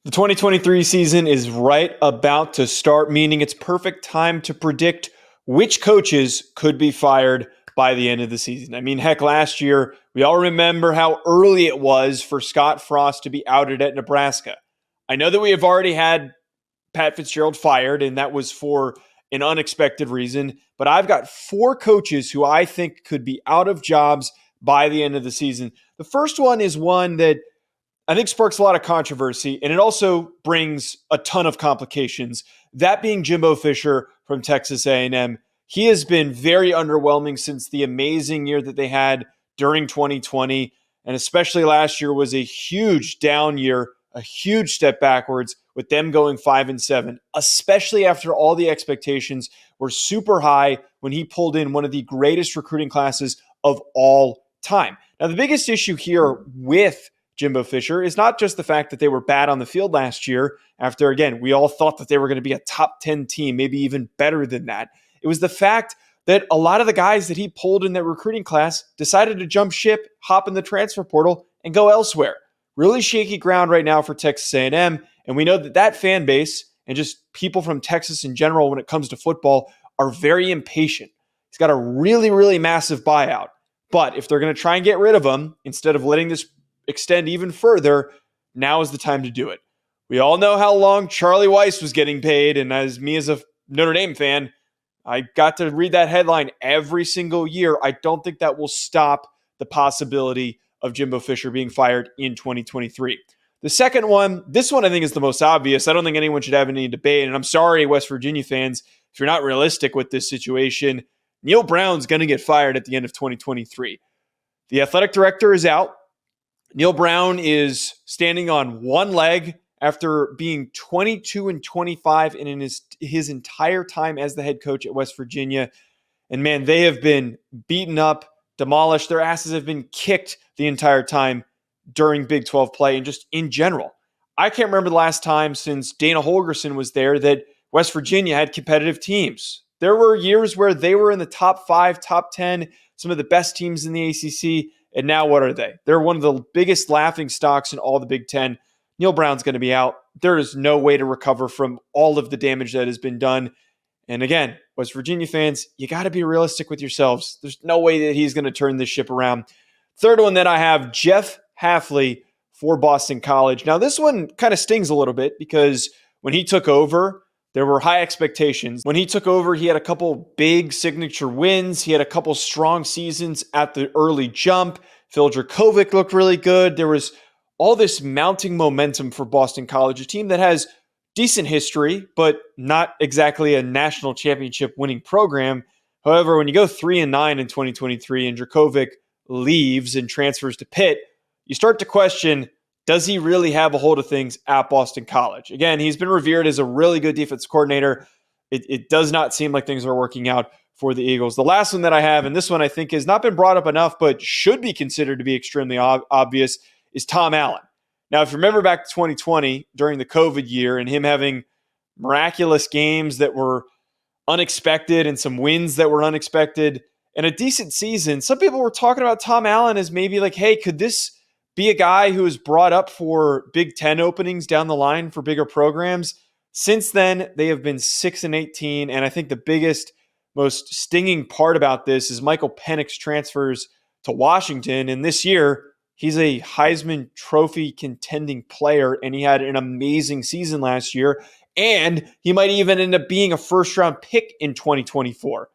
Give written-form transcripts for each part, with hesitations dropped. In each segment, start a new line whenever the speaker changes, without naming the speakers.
The 2023 season is right about to start, meaning it's perfect time to predict which coaches could be fired by the end of the season. I mean, heck, last year, we all remember how early it was for Scott Frost to be outed at Nebraska. I know that we have already had Pat Fitzgerald fired, and that was for an unexpected reason, but I've got four coaches who I think could be out of jobs by the end of the season. The first one is one that I think sparks a lot of controversy, and it also brings a ton of complications. That being Jimbo Fisher from Texas A&M. He has been very underwhelming since the amazing year that they had during 2020, and especially last year was a huge down year, a huge step backwards with them going 5-7, especially after all the expectations were super high when he pulled in one of the greatest recruiting classes of all time. Now, the biggest issue here with Jimbo Fisher is not just the fact that they were bad on the field last year after, again, we all thought that they were going to be a top 10 team, maybe even better than that. It was the fact that a lot of the guys that he pulled in that recruiting class decided to jump ship, hop in the transfer portal, and go elsewhere. Really shaky ground right now for Texas A&M, and we know that that fan base and just people from Texas in general when it comes to football are very impatient. He's got a really, really massive buyout, but if they're going to try and get rid of him, instead of letting this extend even further, now is the time to do it. We all know how long Charlie Weiss was getting paid, and as a Notre Dame fan, I got to read that headline every single year. I don't think that will stop the possibility of Jimbo Fisher being fired in 2023. The second one, this one I think is the most obvious. I don't think anyone should have any debate, and I'm sorry, West Virginia fans, if you're not realistic with this situation. Neal Brown's going to get fired at the end of 2023. The athletic director is out. Neal Brown is standing on one leg after being 22-25 in his entire time as the head coach at West Virginia. And man, they have been beaten up, demolished. Their asses have been kicked the entire time during Big 12 play and just in general. I can't remember the last time since Dana Holgorsen was there that West Virginia had competitive teams. There were years where they were in the top 5, top 10, some of the best teams in the ACC. And now what are they? They're one of the biggest laughing stocks in all the Big Ten. Neal Brown's going to be out. There is no way to recover from all of the damage that has been done. And again, West Virginia fans, you got to be realistic with yourselves. There's no way that he's going to turn this ship around. Third one that I have, Jeff Haffley for Boston College. Now, this one kind of stings a little bit because when he took over, there were high expectations. When he took over, he had a couple big signature wins. He had a couple strong seasons at the early jump. Phil Dracovic looked really good. There was all this mounting momentum for Boston College, a team that has decent history, but not exactly a national championship winning program. However, when you go 3-9 in 2023 and Dracovic leaves and transfers to Pitt, you start to question, does he really have a hold of things at Boston College? Again, he's been revered as a really good defense coordinator. It does not seem like things are working out for the Eagles. The last one that I have, and this one I think has not been brought up enough, but should be considered to be extremely obvious, is Tom Allen. Now, if you remember back to 2020 during the COVID year and him having miraculous games that were unexpected and some wins that were unexpected and a decent season, some people were talking about Tom Allen as maybe like, hey, could this be a guy who is brought up for Big Ten openings down the line for bigger programs? Since then, they have been 6-18, and I think the biggest, most stinging part about this is Michael Penix transfers to Washington, and this year, he's a Heisman Trophy contending player, and he had an amazing season last year, and he might even end up being a first-round pick in 2024.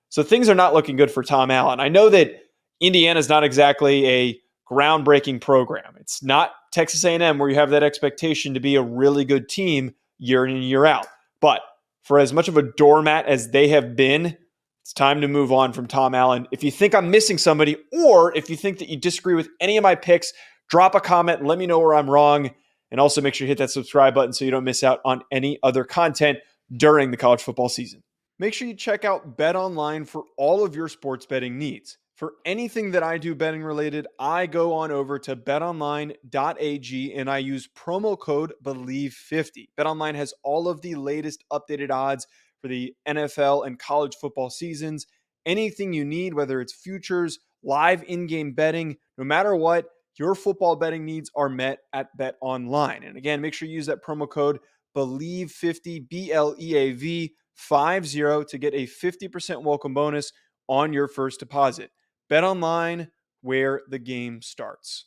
So things are not looking good for Tom Allen. I know that Indiana is not exactly a groundbreaking program. It's not Texas A&M where you have that expectation to be a really good team year in and year out. But for as much of a doormat as they have been, it's time to move on from Tom Allen. If you think I'm missing somebody, or if you think that you disagree with any of my picks, drop a comment and let me know where I'm wrong. And also make sure you hit that subscribe button so you don't miss out on any other content during the college football season. Make sure you check out BetOnline for all of your sports betting needs. For anything that I do betting related, I go on over to betonline.ag and I use promo code BELIEVE50. BetOnline has all of the latest updated odds for the NFL and college football seasons. Anything you need, whether it's futures, live in-game betting, no matter what, your football betting needs are met at Bet Online. And again, make sure you use that promo code BELIEVE50, BLEAV50 to get a 50% welcome bonus on your first deposit. Bet Online, where the game starts.